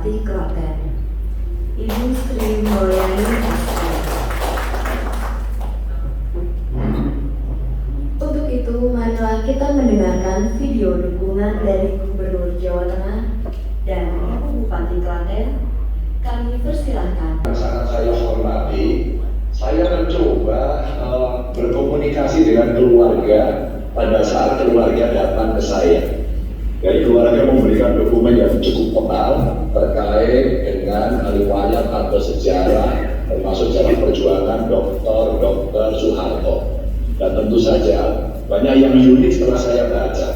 Bupati Klaten, Ibu Sri Mulyani SP. Untuk itu, marilah kita mendengarkan video dukungan dari Gubernur Jawa Tengah dan Ibu Bupati Klaten. Kami persilahkan. Sangat saya hormati, saya mencoba berkomunikasi dengan keluarga pada saat keluarga datang ke saya. Dari keluarga memberikan dokumen yang cukup tebal terkait dengan riwayat atau sejarah, termasuk jalan perjuangan Dr. Soeharto. Dan tentu saja banyak yang unik setelah saya baca.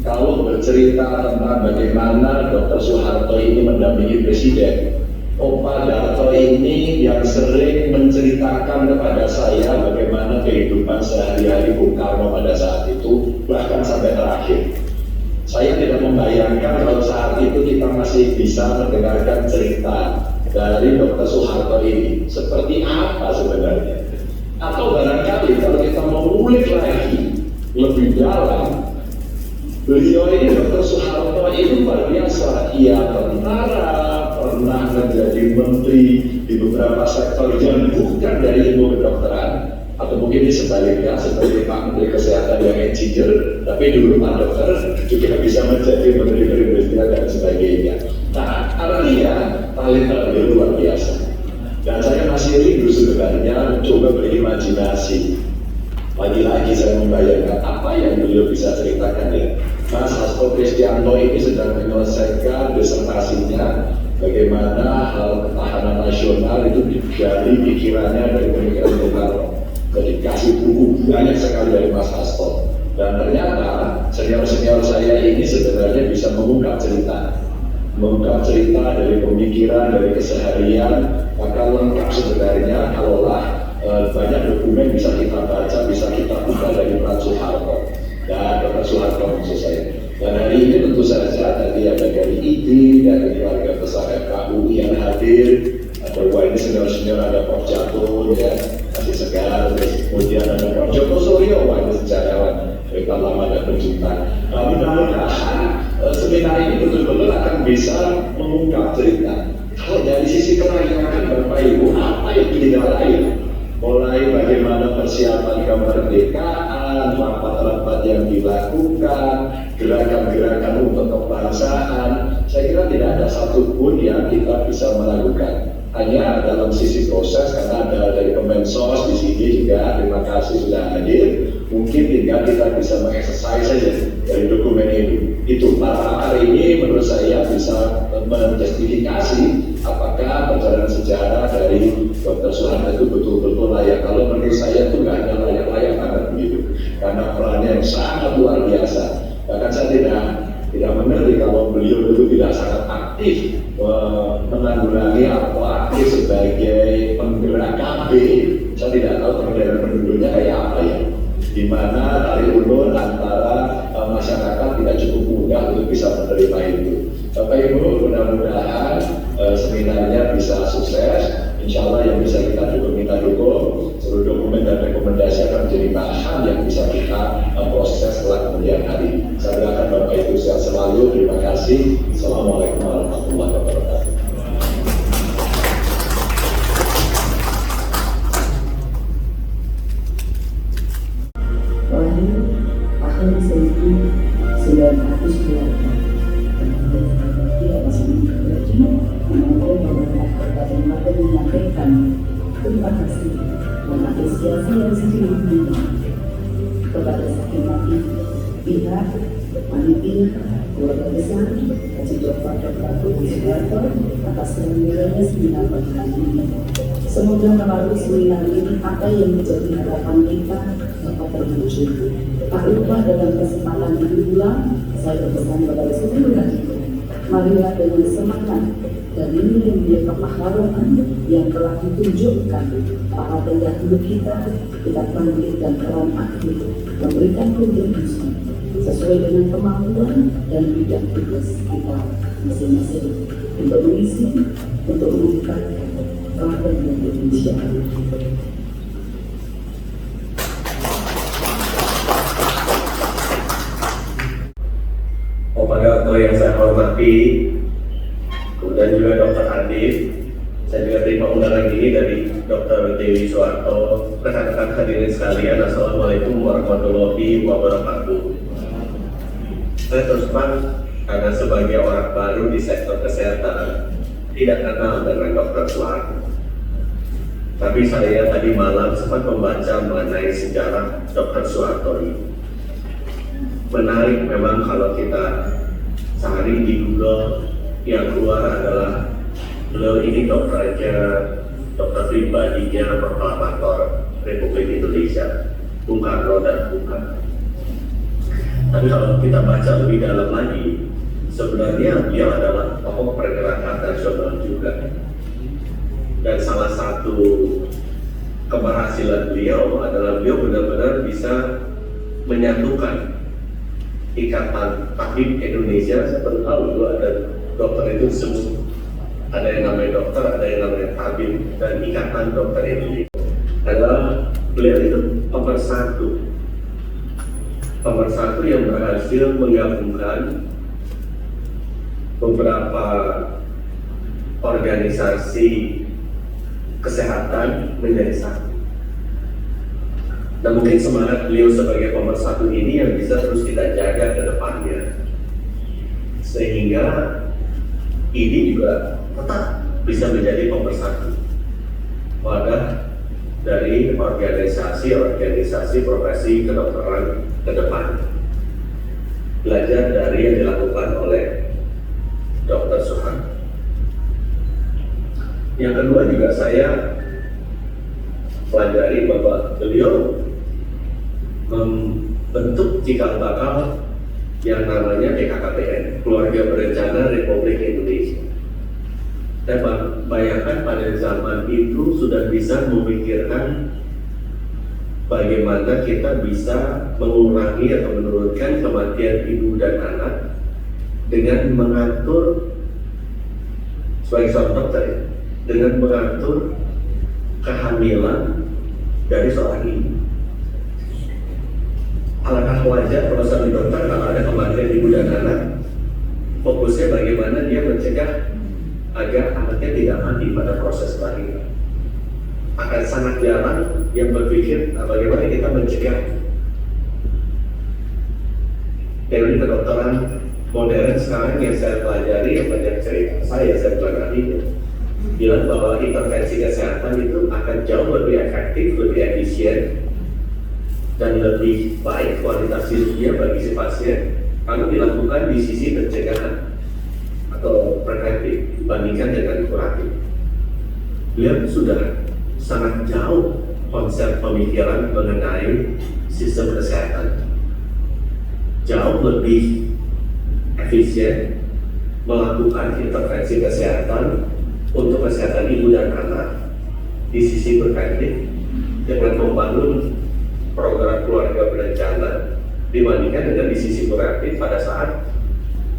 Kalau bercerita tentang bagaimana Dr. Soeharto ini mendampingi Presiden, Opa Darto ini yang sering menceritakan kepada saya bagaimana kehidupan sehari-hari Bung Karno pada saat itu, bahkan sampai terakhir. Saya tidak membayangkan kalau saat itu kita masih bisa mendengarkan cerita dari Dr. Soeharto ini. Seperti apa sebenarnya? Atau barangkali kalau kita mau ulik lagi lebih dalam, beliau ini Dr. Soeharto itu luar biasa. Ia tentara, pernah menjadi menteri di beberapa sektor yang bukan dari ilmu kedokteran, atau mungkin sebaliknya seperti Pak Menteri Kesehatan yang engineer, tapi dulu Pak Dokter juga bisa menjadi menteri perindustrian dan sebagainya. Nah, artinya talenta beliau luar biasa. Dan saya masih rindu sebenarnya mencoba berimajinasi. Lagi-lagi saya membayangkan apa yang beliau bisa ceritakan ya. Mas Hasto Kristianto ini sedang menyelesaikan disertasinya bagaimana hal ketahanan nasional itu dari pikirannya, dari pemikiran Bung Karno. Jadi kasih buku banyak sekali dari Mas Hasto. Dan ternyata senior-senior saya ini sebenarnya bisa mengungkap cerita dari pemikiran, dari keseharian, maka lengkap sebenarnya kalaulah banyak dokumen bisa kita baca, bisa kita buka dari Pak Soeharto dan Dr. Soeharto maksud saya. Dan hari ini tentu saja tadi ada dari ID, dari keluarga besar FKUI yang hadir, bahwa ini senior-senior ada Prof. Jatun ya, masih segar, kemudian ada Prof. Joko Suryo, ini sejarawan dari lama dan pencinta. Mudah-mudahan seminar ini betul-betul akan bisa mengungkap cerita. Kalau dari sisi kerakyatan Bapak Ibu, apa yang tidak lain? Mulai bagaimana persiapan kemerdekaan, rapat-rapat yang dilakukan, gerakan-gerakan untuk kebangsaan, saya kira tidak ada satupun yang kita bisa melakukan. Hanya dalam sisi proses, karena ada dari Kemensos di sini juga, terima kasih sudah hadir. Mungkin tinggal kita bisa mengeksersis saja dari dokumen itu. Para pakar ini menurut saya bisa menjustifikasi apakah perjalanan sejarah dari Dr. Soeharto itu betul-betul layak. Kalau menurut saya itu nggak ada layak-layak banget begitu, karena perannya yang sangat luar biasa. Bahkan saya tidak mengerti kalau beliau itu tidak sangat aktif menanggulangi atau aktif sebagai penggerak KB. Saya tidak tahu perbedaan penduduknya kayak apa ya, di mana tarik ulur antara masyarakat tidak cukup mudah untuk bisa menerima itu. Bapak Ibu, mudah-mudahan seminarnya bisa sukses. Insya Allah yang bisa kita minta dukung, seluruh dokumen dan rekomendasi akan menjadi bahan yang bisa kita proses setelah kemudian hari. Saya doakan Bapak Ibu sehat selalu. Terima kasih. Assalamualaikum warahmatullahi wabarakatuh. Lahir tahun 1998. Dia masih bekerja, mengenai beberapa pertanyaan dan menyampaikan terima kasih dan apresiasi yang setinggi-tingginya kepada sakit pihak panitia, keluarga besar, Haji Dr. Soeharto atas penyelenggaraan seminar pada hari ini. Semoga melalui seminar ini apa yang menjadi harapan kita dapat terwujud. Tak lupa dalam kesempatan ini pula saya berpesan kepada seluruh rakyat, marilah dengan semangat dan nilai-nilai kepahlawanan yang telah ditunjukkan para pendahulu kita bangkit dan peran aktif memberikan kontribusi sesuai dengan kemampuan dan bidang tugas kita masing-masing untuk mengisi, untuk meningkatkan kelahiran Indonesia. Bapak Gatot yang saya hormati, kemudian juga dari Dr. Dewi Soeharto, rekan-rekan hadirin sekalian, Assalamualaikum warahmatullahi wabarakatuh. Saya terus terang karena sebagai orang baru di sektor kesehatan tidak kenal dengan Dr. Soeharto. Tapi saya tadi malam sempat membaca mengenai sejarah Dr. Soeharto ini. Menarik memang kalau kita cari di Google, yang keluar adalah beliau ini dokter pribadinya proklamator Republik Indonesia, Bung Karno dan Bung Karno. Tapi kalau kita baca lebih dalam lagi, sebenarnya dia adalah tokoh pergerakan nasional juga. Dan salah satu keberhasilan beliau adalah beliau benar-benar bisa menyatukan Ikatan Tabib Indonesia. Seperti tahu dulu ada dokter itu semua, ada yang namanya dokter, ada yang namanya tabib, dan Ikatan Dokter Indonesia adalah beliau itu pemersatu yang berhasil menggabungkan beberapa organisasi kesehatan menjadi satu. Dan mungkin semangat beliau sebagai pemersatu ini yang bisa terus kita jaga ke depannya, sehingga ini juga tetap bisa menjadi pemersatu wadah dari organisasi profesi kedokteran ke depan. Belajar dari yang dilakukan oleh Dr. Soeharto. Yang kedua juga saya pelajari bahwa beliau membentuk cikal bakal yang namanya PKKPN, Keluarga Berencana Republik Indonesia. Dan bayangkan pada zaman itu sudah bisa memikirkan bagaimana kita bisa mengurangi atau menurunkan kematian ibu dan anak dengan mengatur, sebagai contoh tadi, dengan mengatur kehamilan dari seorang ibu. Alangkah wajar kalau seorang dokter kalau ada kematian ibu dan anak, fokusnya bagaimana dia mencegah agar anaknya tidak mati pada proses kelahiran. Akan sangat jarang yang berpikir bagaimana kita mencegah. Teori kedokteran modern sekarang yang saya pelajari, yang banyak cerita saya pelajari, bilang bahwa intervensi kesehatan itu akan jauh lebih efektif, lebih efisien, dan lebih baik kualitas hidupnya bagi si pasien kalau dilakukan di sisi pencegahan atau preventif dibandingkan dengan kuratif. Beliau sudah sangat jauh konsep pemikiran mengenai sistem kesehatan, jauh lebih efisien melakukan intervensi kesehatan untuk kesehatan ibu dan anak di sisi preventif dengan membangun program keluarga berencana dibandingkan dengan di sisi kuratif pada saat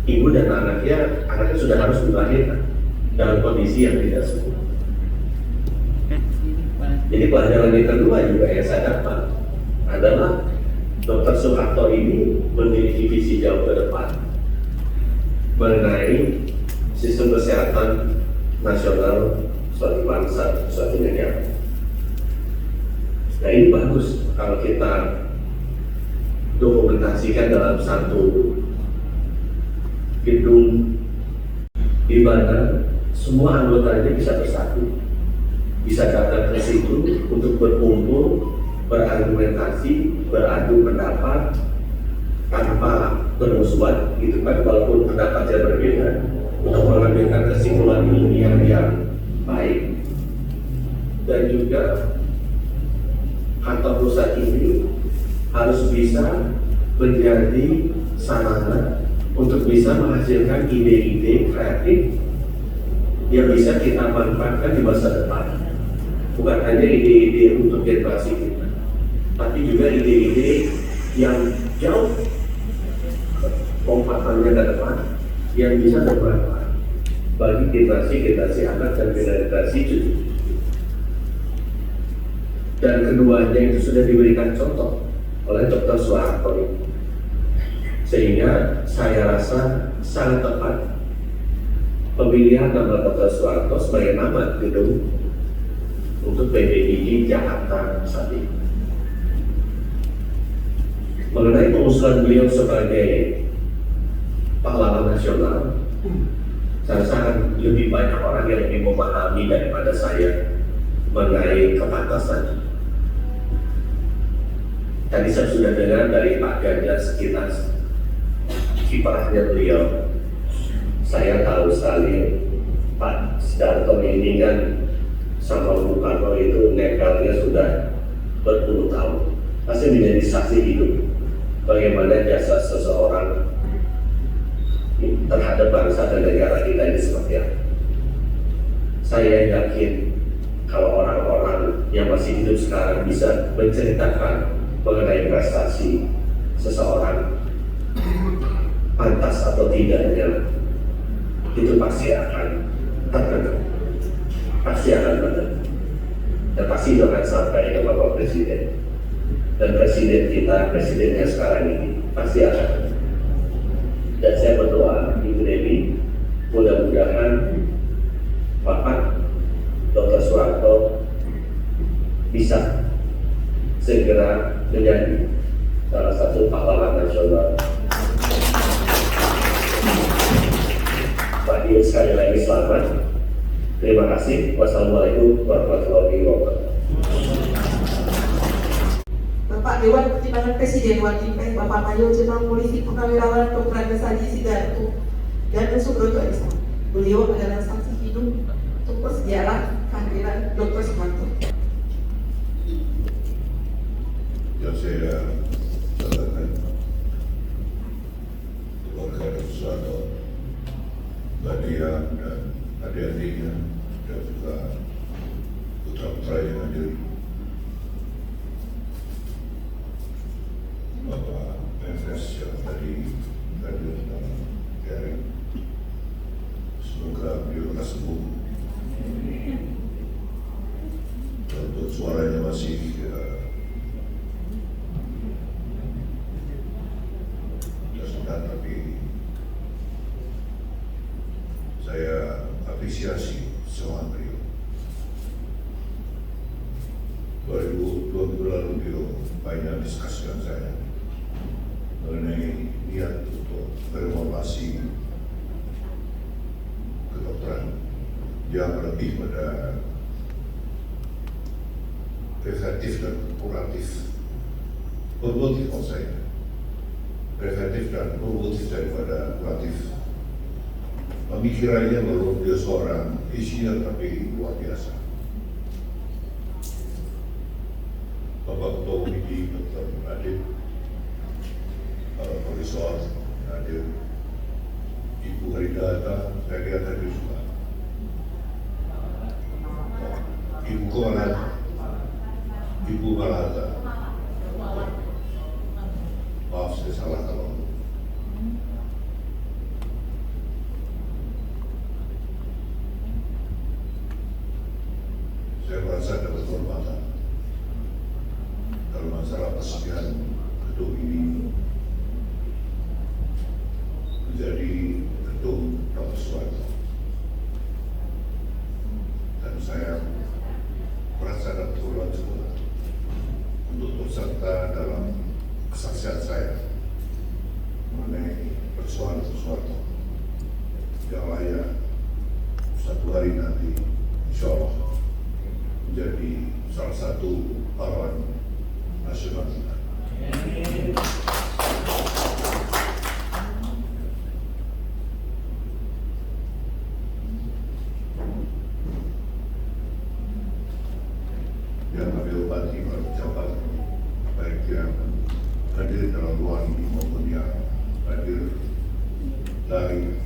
ibu dan anaknya sudah harus dilahirkan dalam kondisi yang tidak sempurna. Jadi pelajaran yang kedua juga yang saya dapat adalah Dr. Soeharto ini memiliki visi jauh ke depan mengenai sistem kesehatan nasional suatu bangsa, suatu negara. Nah ini bagus kalau kita dokumentasikan dalam satu gedung di mana semua anggotanya bisa bersatu, bisa datang ke situ untuk berkumpul, berargumentasi, beradu pendapat tanpa bermusuhan, gitu kan, walaupun pendapatnya berbeda, untuk mengambilkan kesimpulan ilmiah yang baik. Dan juga kantor pusat ini harus bisa menjadi sarana untuk bisa menghasilkan ide-ide kreatif yang bisa kita manfaatkan di masa depan. Bukan hanya ide-ide untuk generasi kita, tapi juga ide-ide yang jauh lompatannya ke depan yang bisa bermanfaat bagi generasi anak dan generasi cucu. Dan keduanya itu sudah diberikan contoh oleh Dr. Soeharto, sehingga saya rasa sangat tepat pemilihan nama Dr. Soeharto sebagai nama gedung untuk PBID Jakarta saat ini. Mengenai pengusulan beliau sebagai pahlawan nasional, saya rasa lebih banyak orang yang lebih memahami daripada saya mengenai kepantasan. Tadi saya sudah dengar dari Pak Ganjar sekitar kiprahnya beliau. Saya tahu sekali Pak Sidarto ini kan sama Bung Karno itu nekalnya sudah berpuluh tahun. Pasti menjadi saksi hidup bagaimana jasa seseorang terhadap bangsa dan negara kita ini seperti apa. Saya yakin kalau orang-orang yang masih hidup sekarang bisa menceritakan mengenai prestasi seseorang, pantas atau tidaknya, itu pasti akan terkenal, pasti akan benar, dan pasti itu akan sampai ke Bapak Presiden. Dan Presiden kita, Presidennya sekarang ini pasti akan. Dan saya berdoa Ibu Dewi, mudah-mudahan Bapak Dr. Soeharto bisa segera menjadi salah satu pahlawan nasional. Pak Dio, sekali lagi selamat. Terima kasih. Wassalamualaikum warahmatullahi wabarakatuh. Bapak Dewan Pertimbangan Presiden Wakil Bapak Mayor Jenderal Polisi Purnawirawan Dr. Antasari Sidarto dan Subroto Esa. Beliau adalah saksi hidup untuk persejarah kehadiran Dr. Soeharto. Yang saya katakan keluarga Dr. Soeharto, Mbak Dia dan adik-adiknya dan juga putra-putra yang hadir, Bapak PFS yang tadi hadir dalam daring, semoga beliau lekas sembuh. Untuk suaranya masih tapi saya apresiasi semangat beliau. 2020 lalu beliau banyak diskusi dengan saya mengenai niat untuk reformasi kedokteran yang lebih pada preventif dan kuratif. Kuratif kalau saya preventif dan kuratif daripada kuratif. Pemikirannya bahwa dia seorang isinya tapi luar biasa. Bapak Ketua Komisi Dr. Adib, Profesor Adib, Ibu Haridata, saya kira tadi juga. Ibu Komandan, Ibu Malata. Maaf saya salah kalau saya merasa dapat kehormatan kalau masalah pesugihan gedung ini menjadi gedung Dr. Soeharto, dan saya merasa dapat kehormatan juga untuk berserta dalam kesaksian saya mengenai persoalan Soeharto yang layak satu hari nanti insya Allah menjadi salah satu pahlawan nasional kita. Yang kami hormati para pejabat, baik yang hadir dalam ruang ini maupun yang hadir dari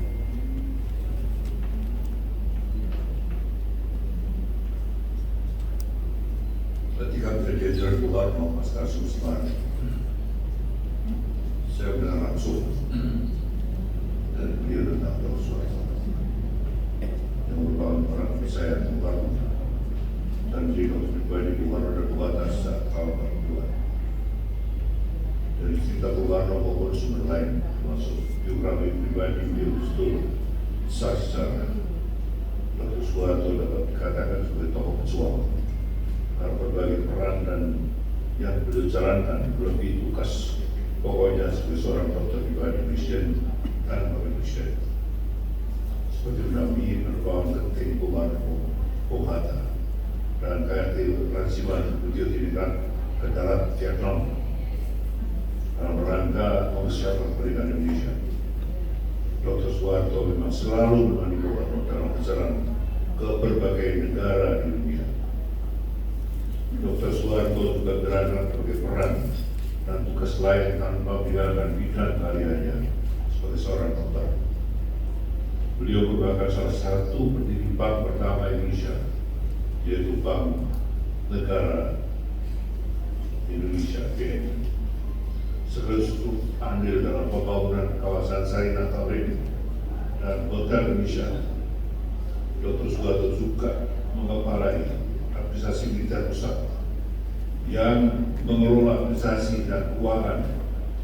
ketika Presiden Soeharto Pasca Susman, saya mendengar langsung dari beliau tentang Dr. Soeharto yang merupakan orang kepercayaan Bung Karno dan beliau pribadi Bung Karno dan Bung Hatta sejak tahun 42. Dari cerita Bung Karno maupun sumber lain termasuk biografi pribadi beliau betul sah secara Dr. Soeharto dapat dikatakan sebagai tokoh pejuang berbagai peran dan yang beliau jalankan, lebih tugas pokoknya sebagai seorang dokter di Indonesia dan Indonesia. Seperti mendampingi penerbangan genting Bung Hatta dan KRT Transiman beliau dirikan ke darat Vietnam dalam rangka mempersiapkan kemerdekaan Indonesia. Dr. Soeharto memang selalu menemani Bung Karno dalam perjalanan ke berbagai negara di dunia. Dr. Soeharto juga berada sebagai peran dan tugas lain tanpa meninggalkan bidang karyanya sebagai seorang dokter. Beliau merupakan salah satu pendiri bank pertama Indonesia, yaitu Bank Negara Indonesia (BNI). Sekaligus andil dalam pembangunan kawasan Sarinah Taurin dan Hotel Indonesia. Dr. Soeharto juga mengepalai administrasi militer pusat yang mengelola administrasi dan keuangan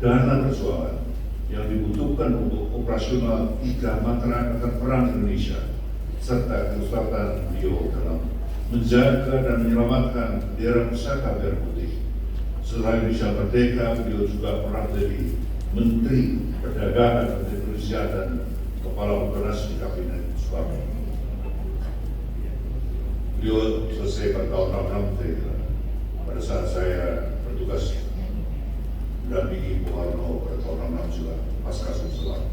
dana perjuangan yang dibutuhkan untuk operasional 3 matra angkatan perang Indonesia serta keikutsertaan beliau dalam menjaga dan menyelamatkan bendera pusaka merah putih. Setelah Indonesia merdeka, beliau juga pernah menjadi Menteri Perdagangan, Menteri Perindustrian dan Kepala Operasi di Kabinet Soekarno. Beliau selesai pada tahun 66 pada saat saya bertugas mendampingi Bung Karno pada tahun 66 juga pasca Sumsel.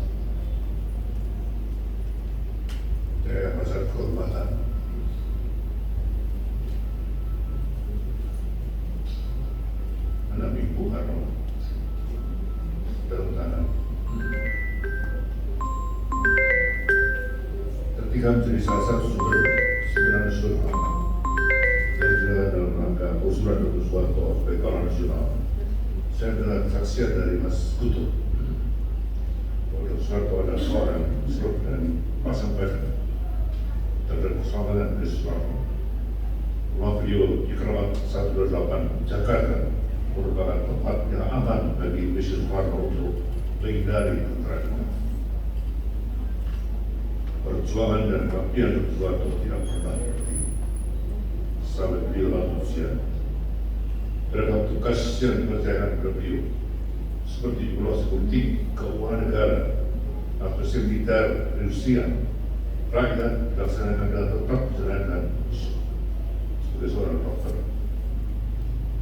Saya merasa kehormatan mendampingi Bung Karno dalam tangan ketika menjadi salah satu sumber sembilan nasional yang dilakukan dalam rangka usulan Dr. Soeharto sebagai pahlawan nasional. Saya adalah kesaksian dari Mas Kutu. Dr. Soeharto adalah seorang Islam dan pasang badan terhadap keselamatan Islam. Rumah beliau di Keramat 128 Jakarta merupakan tempat yang aman bagi Presiden Soeharto untuk menghindari kekerasan. Perjuangan dan pengabdian Dr. Soeharto tidak pernah berhenti sampai beliau lanjut usia. Beragam tugas yang dipercayakan kepada beliau seperti diplomasi politik, keuangan negara, administrasi militer, perindustrian, rakyat dilaksanakan dan tetap dijalankan sebagai seorang dokter.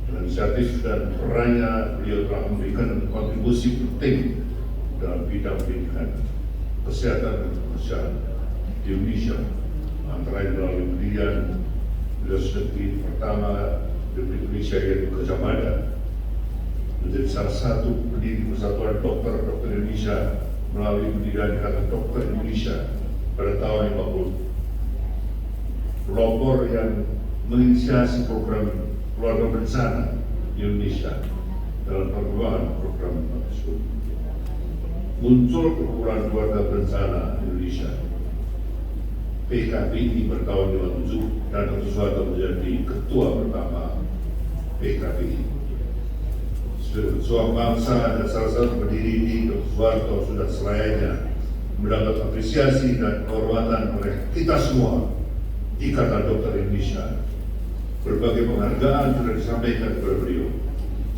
Dengan inisiatif dan perannya, beliau telah memberikan kontribusi penting dalam bidang pendidikan, kesehatan dan kemanusiaan di Indonesia, antara lain melalui pendirian Universitas Negeri pertama di Indonesia yaitu Gajah Mada, menjadi salah satu pendiri Persatuan Dokter Indonesia melalui pendirian Ikatan Dokter Indonesia pada tahun 50. Pelopor yang menginisiasi program keluarga berencana di Indonesia dalam perkembangan program tersebut. Muncul perkumpulan keluarga berencana Indonesia PKBI bertahun 57 dan Dr. Soeharto menjadi ketua pertama PKBI. Sebagai pejuang bangsa dan salah satu pendiri ini, Dr. Soeharto sudah selayaknya mendapat apresiasi dan kehormatan oleh kita semua Ikatan Dokter Indonesia. Berbagai penghargaan sudah disampaikan kepada beliau,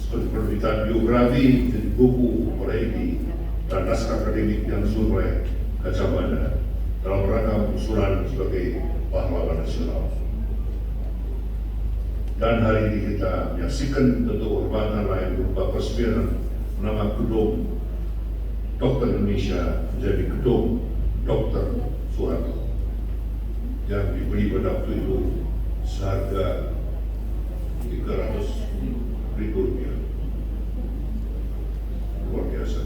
seperti penerbitan biografi menjadi buku oleh ini dan naskah akademik yang disusun oleh Gajah Mada dalam rangka usulan sebagai pahlawan nasional. Dan hari ini kita menyaksikan bentuk kehormatan lain berupa peresmian nama Gedung Dokter Indonesia menjadi Gedung Dr. Soeharto yang diberi pada waktu itu seharga Rp300.000. Luar biasa.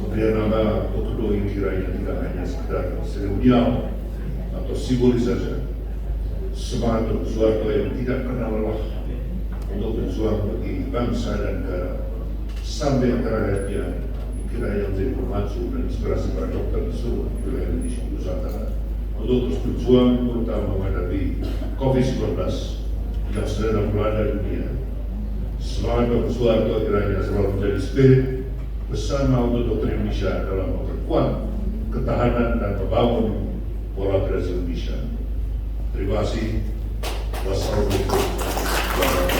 Kemudian nama Dr. ini kiranya tidak hanya sekedar seremonial atau simbolis saja. Semangat Dr. Soeharto yang tidak kenal lelah untuk berjuang bagi bangsa dan negara sampai akhirnya kiranya menjadi pemacu dan inspirasi para dokter di seluruh wilayah Indonesia Nusantara untuk terus berjuang terutama menghadapi COVID-19 yang sedang melanda dunia. Semangat Dr. Soeharto kiranya selalu menjadi spirit bersama untuk dokter Indonesia dalam memperkuat ketahanan dan membangun Pola Resolution. Terima kasih. Wassalamualaikum warahmatullahi wabarakatuh.